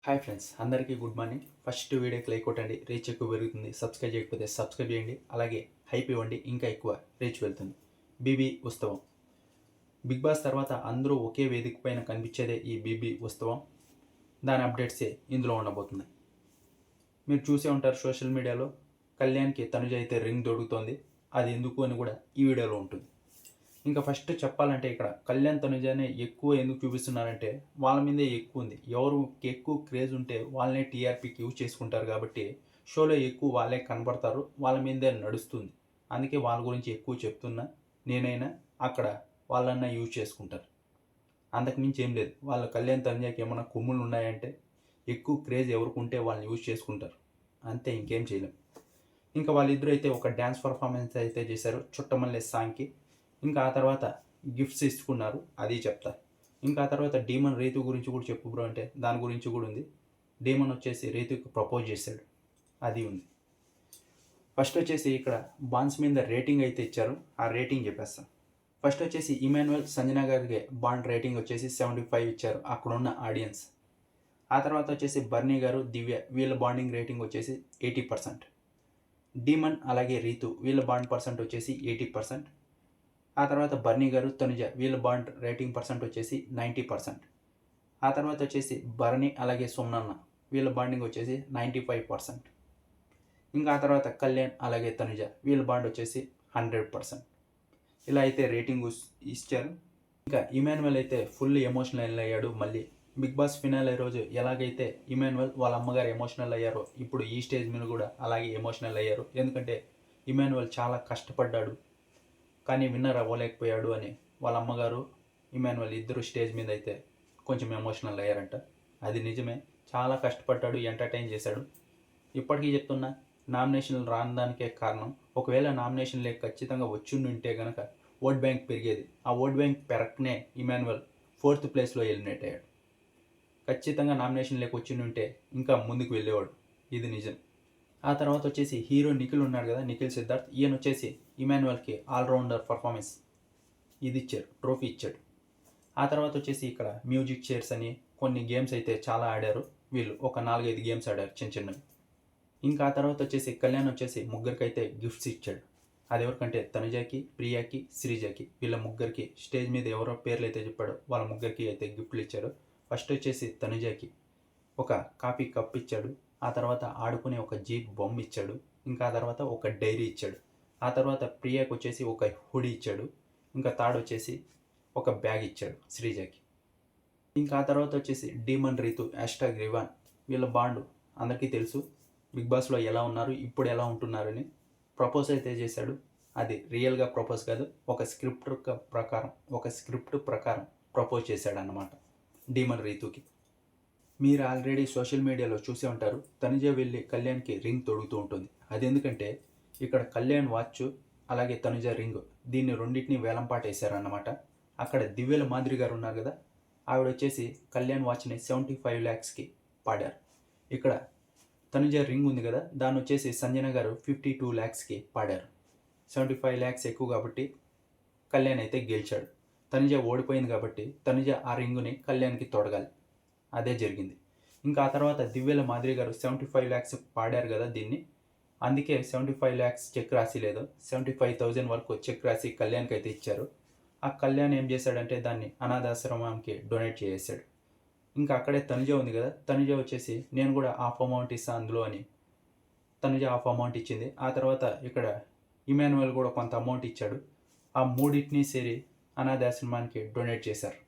Hi friends, అందరికీ good morning. First వీడియోకి like కొట్టండి, రీచ్ ఎక్కువ పెరుగుతుంది. సబ్స్క్రైబ్ చేయకపోతే సబ్స్క్రైబ్ చేయండి, అలాగే హైప్ ఇవ్వండి, ఇంకా ఎక్కువ రీచ్ వెళ్తుంది. బీబీ ఉత్సవం. బిగ్ బాస్ తర్వాత అందరూ ఒకే వేదిక పైన కనిపించేదే ఈ బీబీ ఉత్సవం. దాని అప్డేట్సే ఇందులో ఉండబోతున్నాయి. మీరు చూసే ఉంటారు సోషల్ మీడియాలో కళ్యాణ్కి తనుజ అయితే రింగ్ దొరుకుతోంది. అది ఎందుకు అని కూడా ఈ వీడియోలో ఉంటుంది. ఇంకా ఫస్ట్ చెప్పాలంటే ఇక్కడ కళ్యాణ్ తనుజనే ఎక్కువ ఎందుకు చూపిస్తున్నారంటే వాళ్ళ మీదే ఎక్కువ ఉంది. ఎవరు ఎక్కువ క్రేజ్ ఉంటే వాళ్ళనే టీఆర్పీకి యూజ్ చేసుకుంటారు కాబట్టి షోలో ఎక్కువ వాళ్ళే కనబడతారు, వాళ్ళ మీదే నడుస్తుంది. అందుకే వాళ్ళ గురించి ఎక్కువ చెప్తున్నా. నేనైనా అక్కడ వాళ్ళన్నా యూజ్ చేసుకుంటారు. అంతకుమించి ఏం లేదు. వాళ్ళ కళ్యాణ్ తనుజకి ఏమైనా కొమ్ములు ఉన్నాయంటే ఎక్కువ క్రేజ్ ఎవరికి ఉంటే వాళ్ళని యూజ్ చేసుకుంటారు, అంతే, ఇంకేం చేయలేం. ఇంకా వాళ్ళిద్దరూ అయితే ఒక డ్యాన్స్ పర్ఫార్మెన్స్ అయితే చేశారు చుట్టమల్లె సాంగ్కి. ఇంకా ఆ తర్వాత గిఫ్ట్స్ ఇచ్చుకున్నారు, అది చెప్తా. ఇంకా ఆ తర్వాత డీమన్ రీతు గురించి కూడా చెప్పు బ్రో అంటే దాని గురించి కూడా ఉంది. డీమన్ వచ్చేసి రీతుకి ప్రపోజ్ చేశాడు, అది ఉంది. ఫస్ట్ వచ్చేసి ఇక్కడ బాండ్స్ మీద రేటింగ్ అయితే ఇచ్చారు, ఆ రేటింగ్ చెప్పేస్తాను. ఫస్ట్ వచ్చేసి ఇమాన్యుయల్ సంజన గారికి బాండ్ రేటింగ్ వచ్చేసి 75 ఇచ్చారు అక్కడున్న ఆడియన్స్. ఆ తర్వాత వచ్చేసి బర్నీ గారు, దివ్య వీళ్ళ బాండింగ్ రేటింగ్ వచ్చేసి 80%. డీమన్ అలాగే రీతు వీళ్ళ బాండ్ పర్సెంట్ వచ్చేసి 80%. ఆ తర్వాత బర్నీ గారు, తనుజ వీళ్ళ బాండ్ రేటింగ్ పర్సెంట్ వచ్చేసి 90%. ఆ తర్వాత వచ్చేసి బర్నీ అలాగే సుమనన్న వీళ్ళ బాండింగ్ వచ్చేసి 95%. ఇంకా ఆ తర్వాత కళ్యాణ్ అలాగే తనుజ వీళ్ళ బాండ్ వచ్చేసి 100%. ఇలా అయితే రేటింగ్ ఇచ్చారు. ఇంకా ఇమాన్యుయల్ అయితే ఫుల్ ఎమోషనల్ అయ్యాడు. మళ్ళీ బిగ్ బాస్ ఫినాలే రోజు ఎలాగైతే ఇమాన్యుయల్ వాళ్ళ అమ్మగారు ఎమోషనల్ అయ్యారో ఇప్పుడు ఈ స్టేజ్ మీద కూడా అలాగే ఎమోషనల్ అయ్యారు. ఎందుకంటే ఇమాన్యుయల్ చాలా కష్టపడ్డాడు కానీ విన్నర్ అవ్వలేకపోయాడు అని వాళ్ళ అమ్మగారు ఇమాన్యుయల్ ఇద్దరు స్టేజ్ మీద అయితే కొంచెం ఎమోషనల్ అయ్యారంట. అది నిజమే, చాలా కష్టపడ్డాడు, ఎంటర్టైన్ చేశాడు. ఇప్పటికీ చెప్తున్నా, నామినేషన్లు రాని దానికే కారణం. ఒకవేళ నామినేషన్ లేక ఖచ్చితంగా ఉంటే కనుక ఓట్ బ్యాంక్ పెరిగేది. ఆ ఓట్ బ్యాంక్ పెరగనే ఇమాన్యుయల్ 4th ప్లేస్లో ఎలిమినేట్ అయ్యాడు. ఖచ్చితంగా నామినేషన్ లేక ఉంటే ఇంకా ముందుకు వెళ్ళేవాడు, ఇది నిజం. ఆ తర్వాత వచ్చేసి హీరో నిఖిల్ ఉన్నాడు కదా, నిఖిల్ సిద్ధార్థ్, ఈయన వచ్చేసి ఇమాన్యుయల్కి ఆల్రౌండర్ పర్ఫార్మెన్స్ ఇది ఇచ్చాడు, ట్రోఫీ ఇచ్చాడు. ఆ తర్వాత వచ్చేసి ఇక్కడ మ్యూజిక్ చైర్స్ అని కొన్ని గేమ్స్ అయితే చాలా ఆడారు. వీళ్ళు ఒక 4-5 గేమ్స్ ఆడారు చిన్న చిన్నవి. ఇంకా ఆ తర్వాత వచ్చేసి కళ్యాణ్ వచ్చేసి ముగ్గురికి అయితే గిఫ్ట్స్ ఇచ్చాడు. అది ఎవరికంటే తనుజాకి, ప్రియాకి, శ్రీజాకి వీళ్ళ ముగ్గురికి స్టేజ్ మీద ఎవరో పేర్లు అయితే చెప్పాడో వాళ్ళ ముగ్గురికి అయితే గిఫ్ట్లు ఇచ్చాడు. ఫస్ట్ వచ్చేసి తనుజాకి ఒక కాఫీ కప్ ఇచ్చాడు. ఆ తర్వాత ఆడుకునే ఒక జీప్ బొమ్మ ఇచ్చాడు. ఇంకా ఆ తర్వాత ఒక డైరీ ఇచ్చాడు. ఆ తర్వాత ప్రియాకి వచ్చేసి ఒక హుడీ ఇచ్చాడు. ఇంకా థర్డ్ వచ్చేసి ఒక బ్యాగ్ ఇచ్చాడు శ్రీజాకి. ఇంకా ఆ తర్వాత వచ్చేసి డీమన్ రీతు #రివాన్ వీళ్ళ బాండ్ అందరికీ తెలుసు. బిగ్ బాస్లో ఎలా ఉన్నారు, ఇప్పుడు ఎలా ఉంటున్నారని ప్రపోజ్ అయితే చేశాడు. అది రియల్గా ప్రపోజ్ కాదు, ఒక స్క్రిప్ట్ ప్రకారం ప్రపోజ్ చేశాడు అన్నమాట డీమన్ రీతుకి. మీరు ఆల్రెడీ సోషల్ మీడియాలో చూసే ఉంటారు, తనుజ వెళ్ళి కళ్యాణ్కి రింగ్ తొడుగుతూ ఉంటుంది. అది ఎందుకంటే ఇక్కడ కళ్యాణ్ వాచ్ అలాగే తనుజ రింగ్ దీన్ని రెండింటిని వేలంపాట వేశారన్నమాట. అక్కడ దివ్యల మాదిరి గారు ఉన్నారు కదా, ఆవిడ వచ్చేసి కళ్యాణ్ వాచ్ని 75 lakhsకి పాడారు. ఇక్కడ తనుజ రింగ్ ఉంది కదా, దాన్ని వచ్చేసి సంజన గారు 52 lakhsకి పాడారు. 75 lakhs ఎక్కువ కాబట్టి కళ్యాణ్ అయితే గెలిచాడు. తనుజ ఓడిపోయింది కాబట్టి తనుజ ఆ రింగుని కళ్యాణ్కి తొడగాలి, అదే జరిగింది. ఇంకా ఆ తర్వాత దివ్యల మాదిరి గారు 75 lakhs పాడారు కదా దీన్ని, అందుకే 75 lakhs చెక్ రాసి లేదు, 75,000 వరకు చెక్ రాసి కళ్యాణ్కి అయితే ఇచ్చారు. ఆ కళ్యాణ్ ఏం చేశాడంటే దాన్ని అనాథాశ్రమానికి డొనేట్ చేసేసాడు. ఇంకా అక్కడే తనుజ ఉంది కదా, తనుజ వచ్చేసి నేను కూడా హాఫ్ అమౌంట్ ఇస్తాను అందులో అని తనుజ హాఫ్ అమౌంట్ ఇచ్చింది. ఆ తర్వాత ఇక్కడ ఇమాన్యుయల్ కూడా కొంత అమౌంట్ ఇచ్చాడు. ఆ మూడింటిని సేరి అనాథాశ్రమానికి డొనేట్ చేశారు.